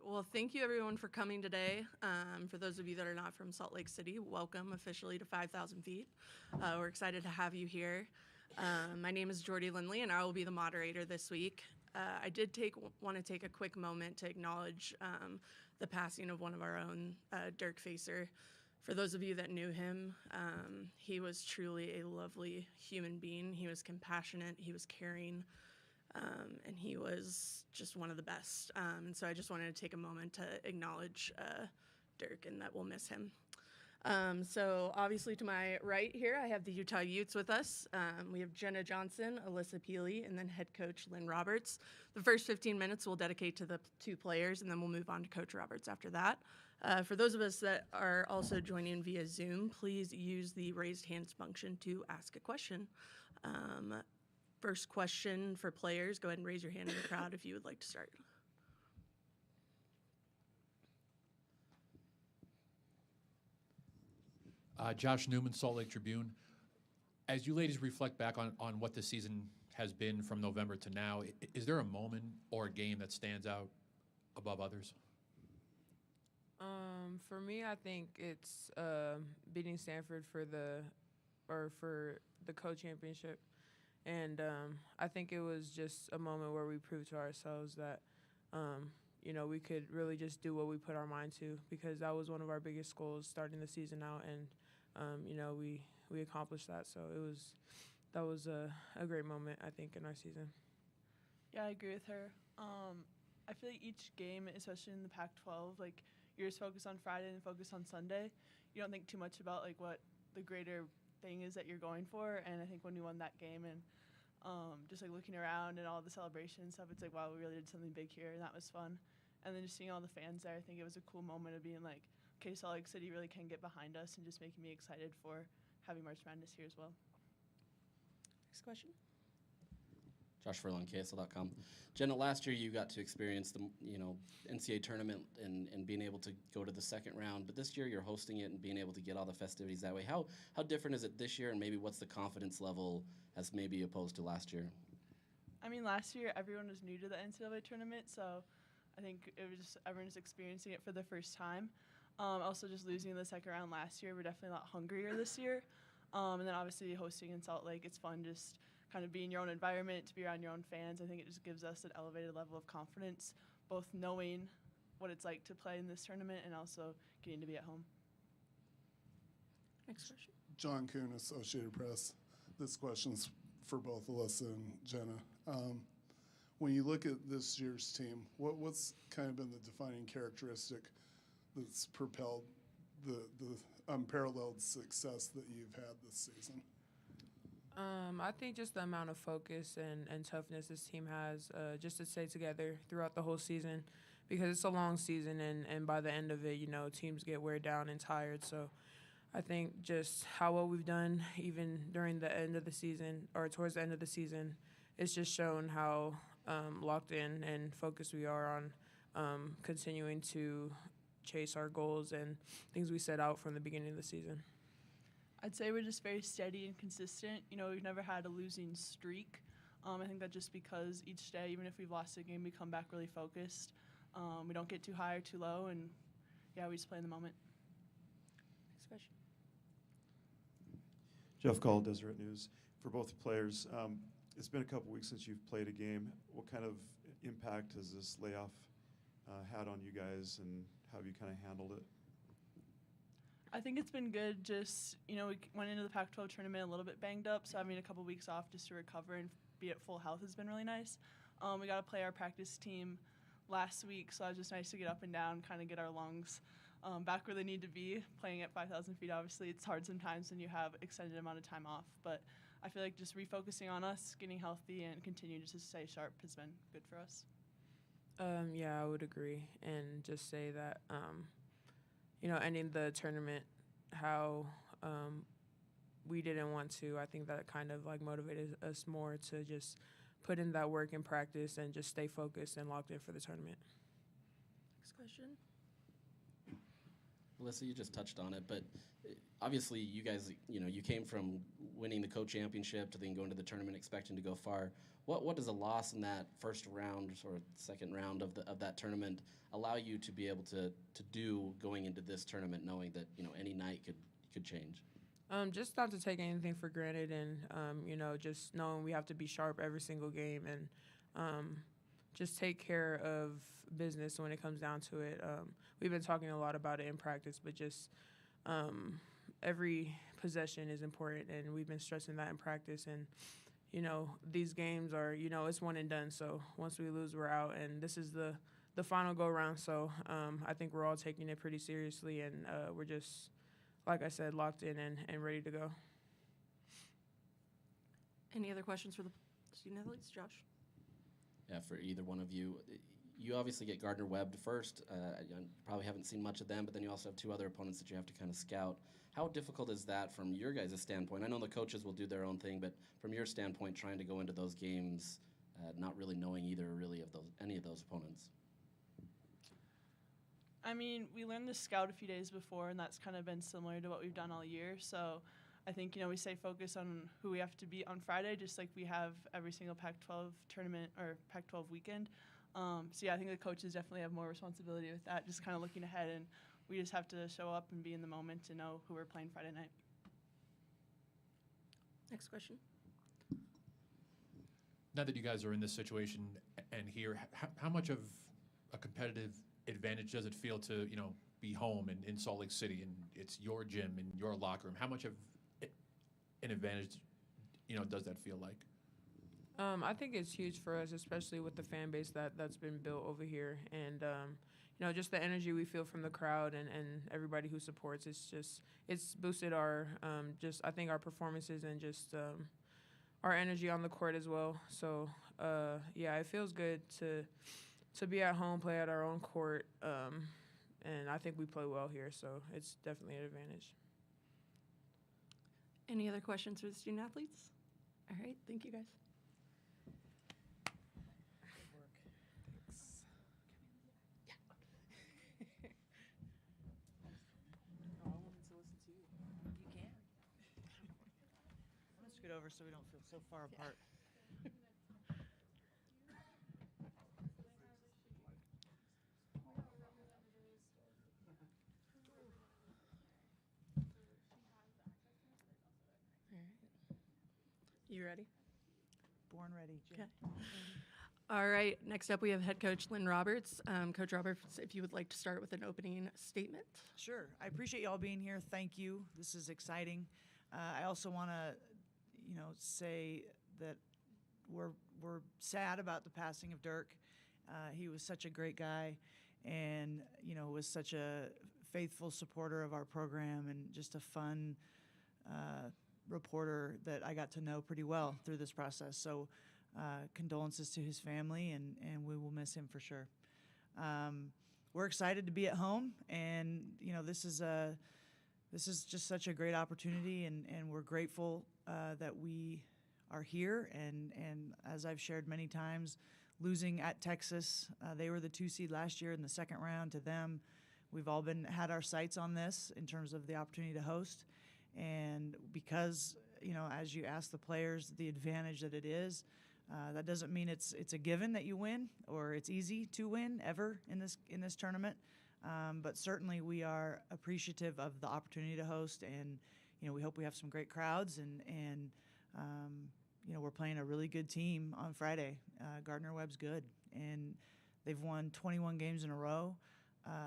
Well, thank you everyone for coming today. For those of you that are not from Salt Lake City, welcome officially to 5,000 feet. We're excited to have you here. My name is Jordy Lindley, and I will be the moderator this week. I did want to take a quick moment to acknowledge the passing of one of our own, Dirk Facer. For those of you that knew him, he was truly a lovely human being. He was compassionate, he was caring, and he was just one of the best. And so I just wanted to take a moment to acknowledge Dirk and that we'll miss him. So obviously to my right here, I have the Utah Utes with us. We have Jenna Johnson, Alyssa Peely, and then head coach Lynn Roberts. The first 15 minutes we'll dedicate to the two players, and then we'll move on to Coach Roberts after that. For those of us that are also joining via Zoom, please use the raised hands function to ask a question. First question for players, go ahead and raise your hand in the crowd if you would like to start. Josh Newman, Salt Lake Tribune. As you ladies reflect back on what the season has been from November to now, is there a moment or a game that stands out above others? For me, I think it's beating Stanford for the co-championship. And I think it was just a moment where we proved to ourselves that, we could really just do what we put our mind to, because that was one of our biggest goals starting the season out. And, we accomplished that. So that was a great moment, I think, in our season. Yeah, I agree with her. I feel like each game, especially in the Pac-12, you're just focused on Friday and focused on Sunday. You don't think too much about, what the greater thing is that you're going for. And I think when we won that game and just looking around and all the celebration and stuff, it's wow, we really did something big here, and that was fun. And then just seeing all the fans there, I think it was a cool moment of being okay, Salt Lake City really can get behind us, and just making me excited for having March Madness here as well. Next question. Josh Furlong, KSL.com. Jenna, last year you got to experience the NCAA tournament and being able to go to the second round, but this year you're hosting it and being able to get all the festivities that way. How different is it this year, and maybe what's the confidence level as maybe opposed to last year? I mean, last year everyone was new to the NCAA tournament, so I think it was just everyone's experiencing it for the first time. Also, just losing the second round last year, we're definitely a lot hungrier this year. And then obviously hosting in Salt Lake, it's fun just kind of be in your own environment, to be around your own fans. I think it just gives us an elevated level of confidence, both knowing what it's like to play in this tournament and also getting to be at home. Next question. John Kuhn, Associated Press. This question's for both Alyssa and Jenna. When you look at this year's team, what's kind of been the defining characteristic that's propelled the unparalleled success that you've had this season? I think just the amount of focus and toughness this team has just to stay together throughout the whole season, because it's a long season, and by the end of it, teams get wear down and tired. So I think just how well we've done, even during the end of the season or towards the end of the season, it's just shown how locked in and focused we are on continuing to chase our goals and things we set out from the beginning of the season. I'd say we're just very steady and consistent. We've never had a losing streak. I think that just because each day, even if we've lost a game, we come back really focused. We don't get too high or too low, and, we just play in the moment. Next question. Jeff Gall, Deseret News. For both players, it's been a couple weeks since you've played a game. What kind of impact has this layoff had on you guys, and how have you kind of handled it? I think it's been good. Just, we went into the Pac-12 tournament a little bit banged up, so having a couple weeks off just to recover and be at full health has been really nice. We got to play our practice team last week, so it was just nice to get up and down, kind of get our lungs back where they need to be. Playing at 5,000 feet, obviously, it's hard sometimes when you have extended amount of time off, but I feel like just refocusing on us, getting healthy, and continuing to stay sharp has been good for us. Yeah, I would agree, and just say that, ending the tournament, how we didn't want to, I think that kind of motivated us more to just put in that work and practice and just stay focused and locked in for the tournament. Next question. Alyssa, you just touched on it, but obviously you guys, you came from winning the co-championship to then going to the tournament expecting to go far. What does a loss in that first round or second round of that tournament allow you to be able to do going into this tournament, knowing that any night could change? Just not to take anything for granted, and just knowing we have to be sharp every single game, and just take care of business when it comes down to it. We've been talking a lot about it in practice, but just every possession is important, and we've been stressing that in practice. And these games are it's one and done. So once we lose, we're out, and this is the final go round. So I think we're all taking it pretty seriously, and we're just, like I said, locked in and ready to go. Any other questions for the student athletes, Josh? Yeah, for either one of you. You obviously get Gardner-Webb first. You probably haven't seen much of them, but then you also have two other opponents that you have to kind of scout. How difficult is that from your guys' standpoint? I know the coaches will do their own thing, but from your standpoint, trying to go into those games, not really knowing any of those opponents. I mean, we learned the scout a few days before, and that's kind of been similar to what we've done all year. So I think, we stay focused on who we have to beat on Friday, just like we have every single Pac-12 tournament or Pac-12 weekend. So, yeah, I think the coaches definitely have more responsibility with that, just kind of looking ahead, and we just have to show up and be in the moment to know who we're playing Friday night. Next question. Now that you guys are in this situation and here, how much of a competitive advantage does it feel to, be home in Salt Lake City, and it's your gym and your locker room? How much of an advantage, does that feel like? I think it's huge for us, especially with the fan base that's been built over here. And, just the energy we feel from the crowd and everybody who supports, it's boosted our, I think our performances and just our energy on the court as well. So, it feels good to be at home, play at our own court, and I think we play well here, so it's definitely an advantage. Any other questions for the student athletes? All right, thank you guys. Get over so we don't feel so far apart. You ready? Born ready, Jen. Okay. All right, next up we have head coach Lynn Roberts. Coach Roberts, if you would like to start with an opening statement. Sure. I appreciate y'all being here. Thank you. This is exciting. I also want to say that we're sad about the passing of Dirk. He was such a great guy, and was such a faithful supporter of our program, and just a fun reporter that I got to know pretty well through this process. So condolences to his family, and we will miss him for sure. We're excited to be at home, and this is just such a great opportunity, and we're grateful that we are here. And as I've shared many times, losing at Texas, they were the 2 seed last year in the second round to them. We've all had our sights on this in terms of the opportunity to host. And because, as you ask the players, the advantage that it is, that doesn't mean it's a given that you win or it's easy to win ever in this tournament. But certainly we are appreciative of the opportunity to host, and we hope we have some great crowds, and we're playing a really good team on Friday. Gardner-Webb's good, and they've won 21 games in a row.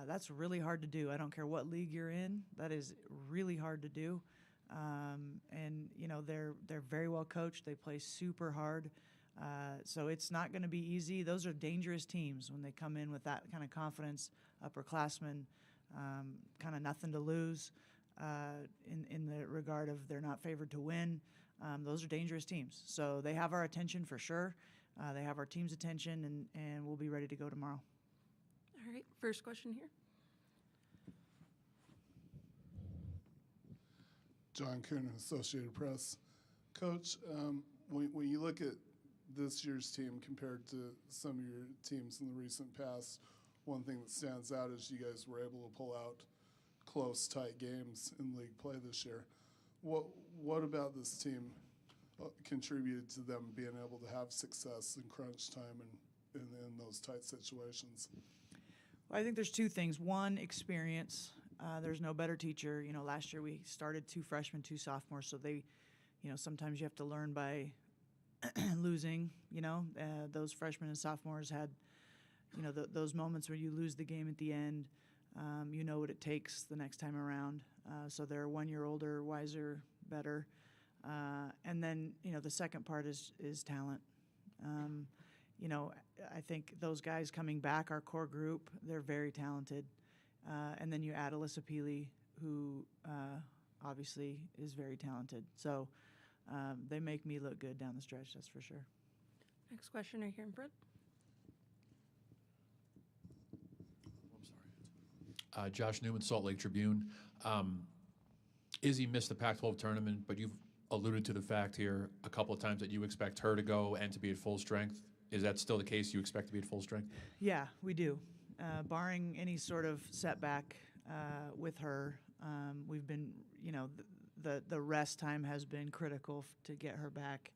That's really hard to do. I don't care what league you're in. That is really hard to do. And they're very well coached. They play super hard. So it's not going to be easy. Those are dangerous teams when they come in with that kind of confidence, upperclassmen, kind of nothing to lose in the regard of they're not favored to win. Those are dangerous teams. So they have our attention for sure. They have our team's attention, and we'll be ready to go tomorrow. All right, first question here. John Kuhn, Associated Press. Coach, when you look at this year's team compared to some of your teams in the recent past, one thing that stands out is you guys were able to pull out close, tight games in league play this year. What about this team contributed to them being able to have success in crunch time and in those tight situations? Well, I think there's two things. One, experience. There's no better teacher. Last year we started 2 freshmen, 2 sophomores, so they, sometimes you have to learn by losing. Those freshmen and sophomores had, those moments where you lose the game at the end. You know what it takes the next time around. So they're 1 year older, wiser, better. And then, the second part is talent. I think those guys coming back, our core group, they're very talented. And then you add Alyssa Peely, who obviously is very talented. So they make me look good down the stretch, that's for sure. Next question right here in front. Josh Newman, Salt Lake Tribune. Izzy missed the Pac-12 tournament, but you've alluded to the fact here a couple of times that you expect her to go and to be at full strength. Is that still the case? You expect to be at full strength? Yeah, we do. Barring any sort of setback with her, we've been, the rest time has been critical to get her back.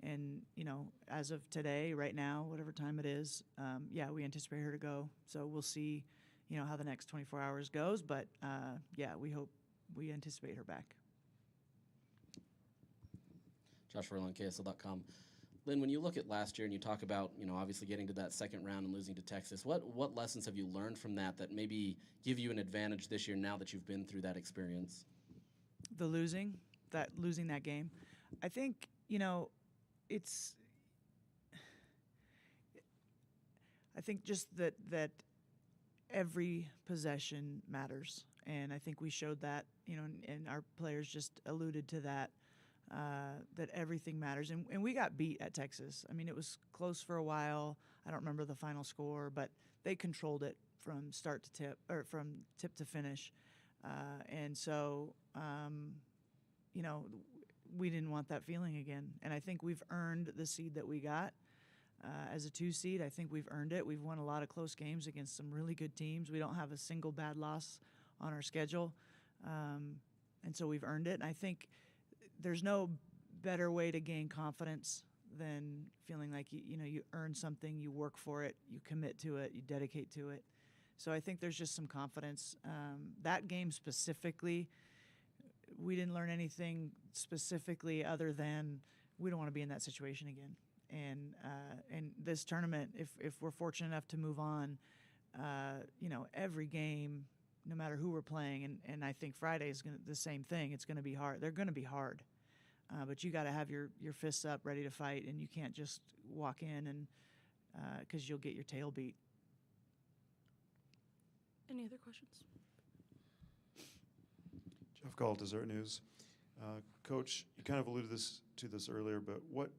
And, as of today, right now, whatever time it is, we anticipate her to go. So we'll see, how the next 24 hours goes. But, we anticipate her back. Josh Furlong, KSL.com. Lynn, when you look at last year and you talk about, obviously getting to that second round and losing to Texas, what lessons have you learned from that maybe give you an advantage this year now that you've been through that experience? The losing that game. I think, I think just that every possession matters. And I think we showed that, and our players just alluded to that, that everything matters. And we got beat at Texas. I mean, it was close for a while. I don't remember the final score, but they controlled it from start to tip, or from tip to finish. And so, we didn't want that feeling again. And I think we've earned the seed that we got. As a 2 seed, I think we've earned it. We've won a lot of close games against some really good teams. We don't have a single bad loss on our schedule. And so we've earned it. And I think there's no better way to gain confidence than feeling like you earn something, you work for it, you commit to it, you dedicate to it. So I think there's just some confidence. That game specifically, we didn't learn anything specifically other than we don't want to be in that situation again. And this tournament, if we're fortunate enough to move on, every game, no matter who we're playing, and I think Friday is the same thing. It's going to be hard. They're going to be hard, but you got to have your fists up, ready to fight, and you can't just walk in and because you'll get your tail beat. Any other questions? Jeff Gall, Desert News. Coach, you kind of alluded to this earlier, but what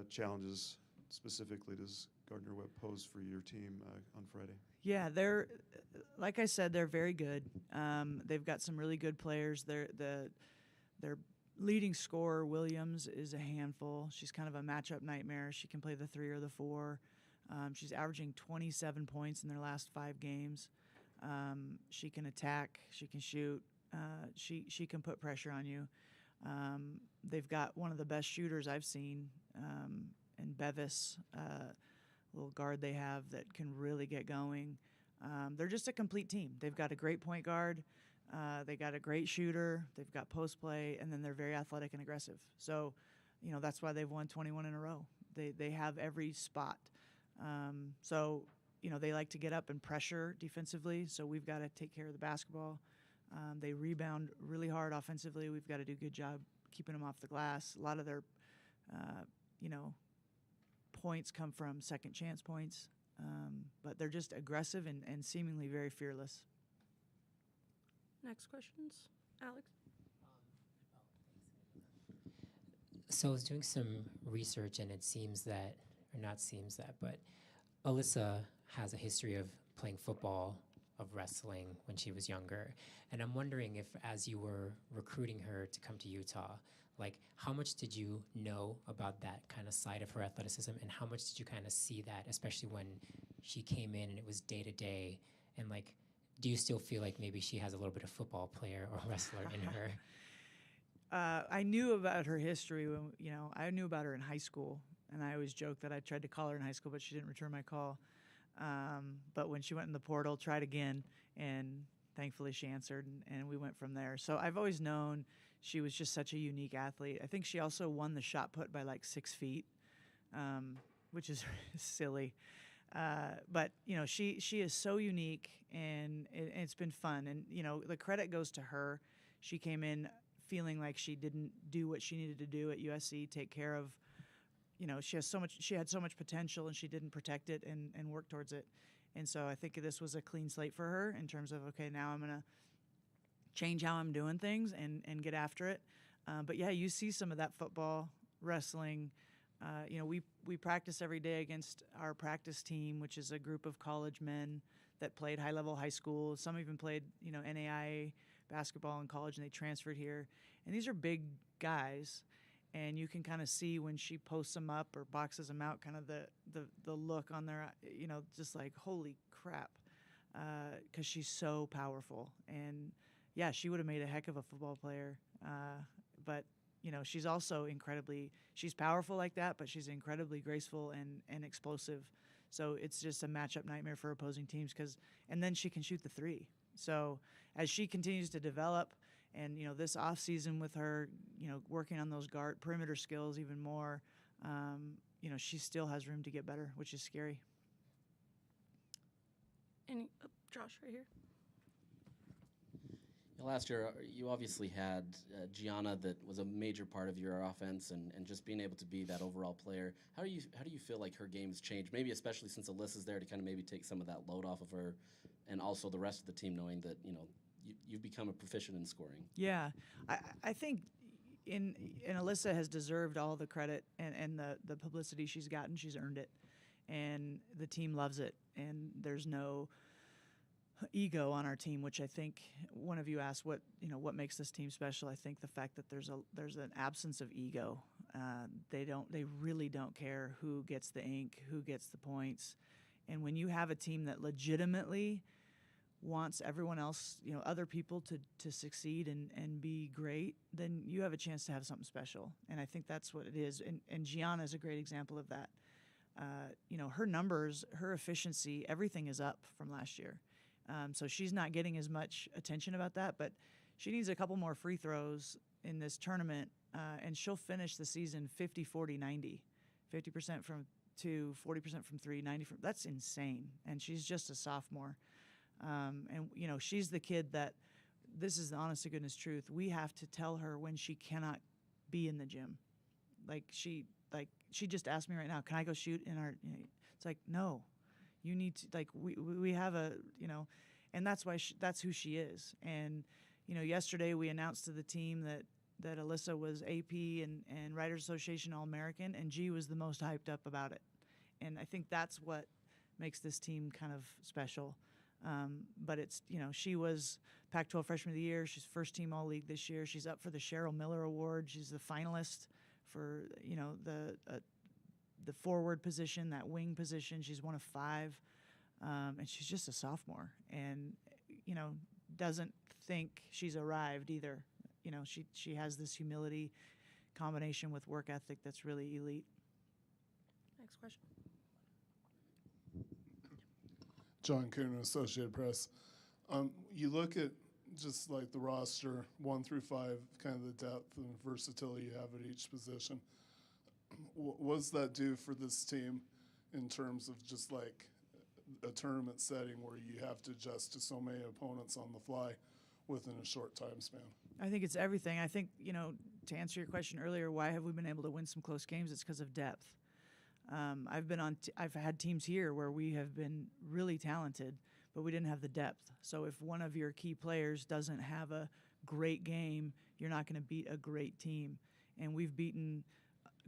challenges specifically does Gardner-Webb pose for your team on Friday? Yeah, they're like I said, they're very good. They've got some really good players. Their leading scorer, Williams, is a handful. She's kind of a matchup nightmare. She can play the 3 or the 4. She's averaging 27 points in their last 5 games. She can attack. She can shoot. She can put pressure on you. They've got one of the best shooters I've seen in Bevis, little guard they have that can really get going. They're just a complete team. They've got a great point guard. They got a great shooter. They've got post play, and then they're very athletic and aggressive. So, that's why they've won 21 in a row. They have every spot. So, they like to get up and pressure defensively. So we've got to take care of the basketball. They rebound really hard offensively. We've got to do a good job keeping them off the glass. A lot of their, points come from second chance points. But they're just aggressive and seemingly very fearless. Next questions, Alex? So I was doing some research, and it seems that, or not seems that, but Alyssa has a history of playing football, of wrestling when she was younger. And I'm wondering if, as you were recruiting her to come to Utah, how much did you know about that kind of side of her athleticism, and how much did you kind of see that, especially when she came in and it was day to day? And do you still feel like maybe she has a little bit of football player or wrestler in her? I knew about her history when, I knew about her in high school, and I always joke that I tried to call her in high school, but she didn't return my call. But when she went in the portal, tried again, and thankfully she answered, and we went from there. So I've always known she was just such a unique athlete. I think she also won the shot put by like 6 feet, which is silly. But she is so unique, and it's been fun. And the credit goes to her. She came in feeling like she didn't do what she needed to do at USC, take care of. She had so much potential, and she didn't protect it and work towards it. And so I think this was a clean slate for her in terms of, okay, now I'm gonna change how I'm doing things and get after it. But yeah, you see some of that football, wrestling. We practice every day against our practice team, which is a group of college men that played high-level high school. Some even played, NAIA basketball in college, and they transferred here. And these are big guys, and you can kind of see when she posts them up or boxes them out, kind of the look on their, just like, holy crap, because she's so powerful. And yeah, she would have made a heck of a football player, but she's also she's powerful like that, but she's incredibly graceful and explosive. So it's just a matchup nightmare for opposing teams, and then she can shoot the three. So as she continues to develop, and this off season with her, working on those guard perimeter skills even more, she still has room to get better, which is scary. Josh, right here. Last year, you obviously had Gianna that was a major part of your offense, and just being able to be that overall player. How do you feel like her game's changed? Maybe especially since Alyssa's there to kind of maybe take some of that load off of her, and also the rest of the team knowing that you've become a proficient in scoring. Yeah, I think and Alyssa has deserved all the credit and the publicity she's gotten. She's earned it, and the team loves it. And there's no ego on our team, which I think one of you asked what makes this team special. I think the fact that there's an absence of ego. They really don't care who gets the ink, who gets the points. And when you have a team that legitimately wants everyone else, other people to succeed and be great, then you have a chance to have something special. And I think that's what it is. And Gianna is a great example of that. Her numbers, her efficiency, everything is up from last year. So she's not getting as much attention about that, but she needs a couple more free throws in this tournament, and she'll finish the season 50, 40, 90. 50% from 2, 40% from 3, 90 from... That's insane. And she's just a sophomore. And she's the kid that, this is the honest to goodness truth, we have to tell her when she cannot be in the gym. She just asked me right now, can I go shoot in our... It's like, no. You need to, we have a, and that's why that's who she is. And, yesterday we announced to the team that Alyssa was AP and Writers Association All-American, and G was the most hyped up about it. And I think that's what makes this team kind of special. But it's, she was Pac-12 Freshman of the Year. She's first team All-League this year. She's up for the Cheryl Miller Award. She's the finalist for, the forward position, that wing position. She's one of 5, and she's just a sophomore, and doesn't think she's arrived either. She has this humility combination with work ethic that's really elite. Next question. John Coonan, Associated Press. You look at just like the roster 1 through 5, kind of the depth and versatility you have at each position. What does that do for this team in terms of just like a tournament setting where you have to adjust to so many opponents on the fly within a short time span? I think it's everything. I think, to answer your question earlier, why have we been able to win some close games? It's because of depth. I've had teams here where we have been really talented, but we didn't have the depth. So if one of your key players doesn't have a great game, you're not going to beat a great team. And we've beaten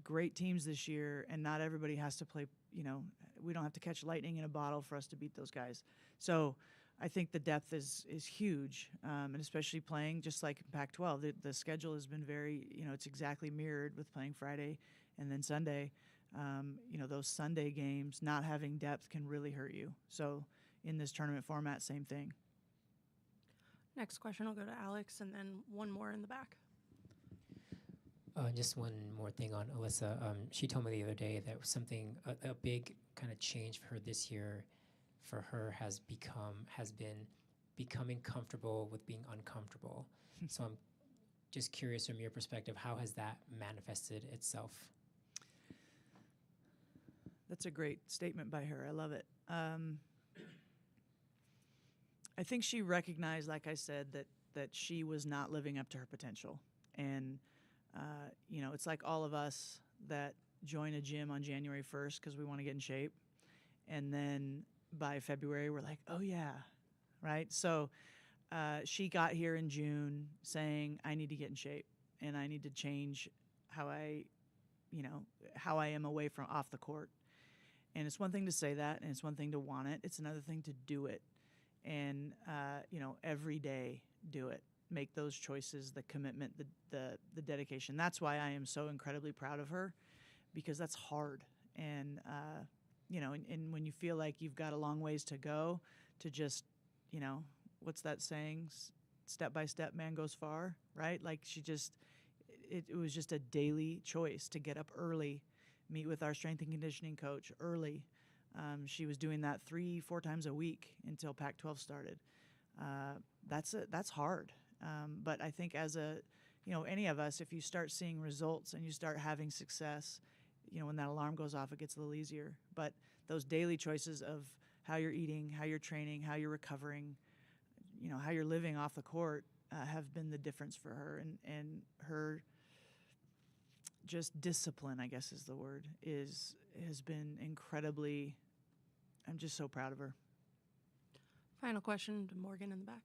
great teams this year, and not everybody has to play, we don't have to catch lightning in a bottle for us to beat those guys. So I think the depth is huge, and especially playing just like Pac-12. The schedule has been very, it's exactly mirrored with playing Friday and then Sunday. Those Sunday games, not having depth can really hurt you. So in this tournament format, same thing. Next question will go to Alex, and then one more in the back. Just one more thing on Alyssa. She told me the other day that something, a big kind of change for her this year for her has been becoming comfortable with being uncomfortable. So I'm just curious from your perspective, how has that manifested itself? That's a great statement by her. I love it. I think she recognized, like I said, that she was not living up to her potential. And, it's like all of us that join a gym on January 1st because we want to get in shape. And then by February, we're like, oh, yeah, right? So she got here in June saying, I need to get in shape and I need to change how I am away from off the court. And it's one thing to say that, and it's one thing to want it. It's another thing to do it. And, every day do it. Make those choices, the commitment, the dedication. That's why I am so incredibly proud of her, because that's hard. And, and when you feel like you've got a long ways to go, to just, what's that saying? Step by step, man goes far, right? Like it was just a daily choice to get up early, meet with our strength and conditioning coach early. She was doing that 3-4 times a week until Pac-12 started. That's hard. But I think as any of us, if you start seeing results and you start having success, when that alarm goes off, it gets a little easier. But those daily choices of how you're eating, how you're training, how you're recovering, how you're living off the court have been the difference for her. And her just discipline, I guess is the word, has been incredibly. I'm just so proud of her. Final question to Morgan in the back.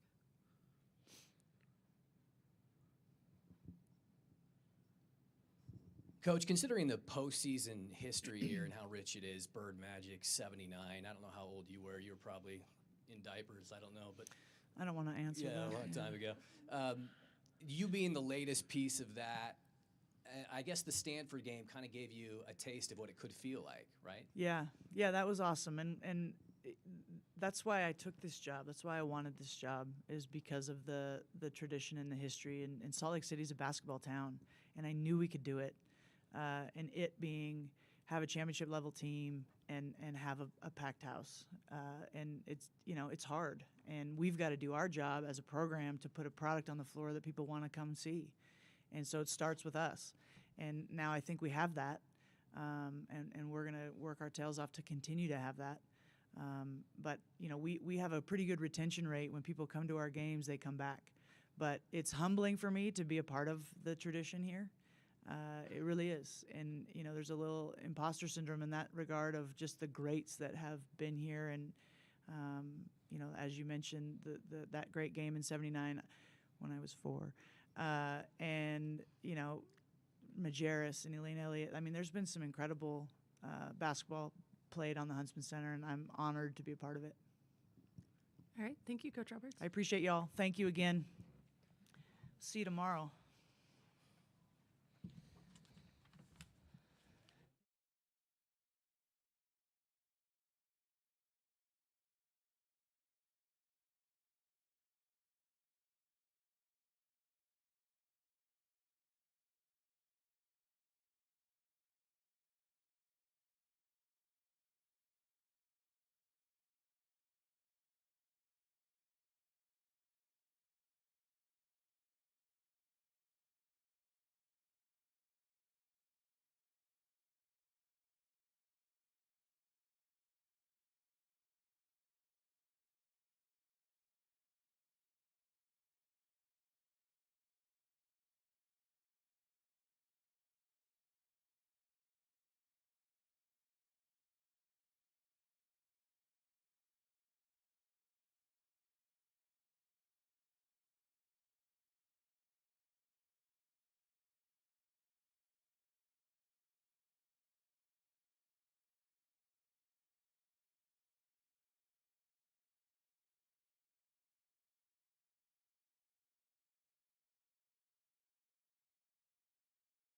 Coach, considering the postseason history here and how rich it is, Bird Magic 79. I don't know how old you were. You were probably in diapers. I don't know, but I don't want to answer that. Yeah, a long time ago. You being the latest piece of that, I guess the Stanford game kind of gave you a taste of what it could feel like, right? Yeah, that was awesome, and that's why I took this job. That's why I wanted this job, is because of the tradition and the history. And Salt Lake City's a basketball town, and I knew we could do it. And it being have a championship level team and have a packed house, and it's hard, and we've got to do our job as a program to put a product on the floor that people want to come see. And so it starts with us. And now I think we have that, and we're going to work our tails off to continue to have that. But, we have a pretty good retention rate. When people come to our games, they come back. But it's humbling for me to be a part of the tradition here. It really is. And, there's a little imposter syndrome in that regard of just the greats that have been here. And, as you mentioned, that great game in 79 when I was 4. And, Majerus and Elaine Elliott. I mean, there's been some incredible basketball played on the Huntsman Center, and I'm honored to be a part of it. All right. Thank you, Coach Roberts. I appreciate y'all. Thank you again. See you tomorrow.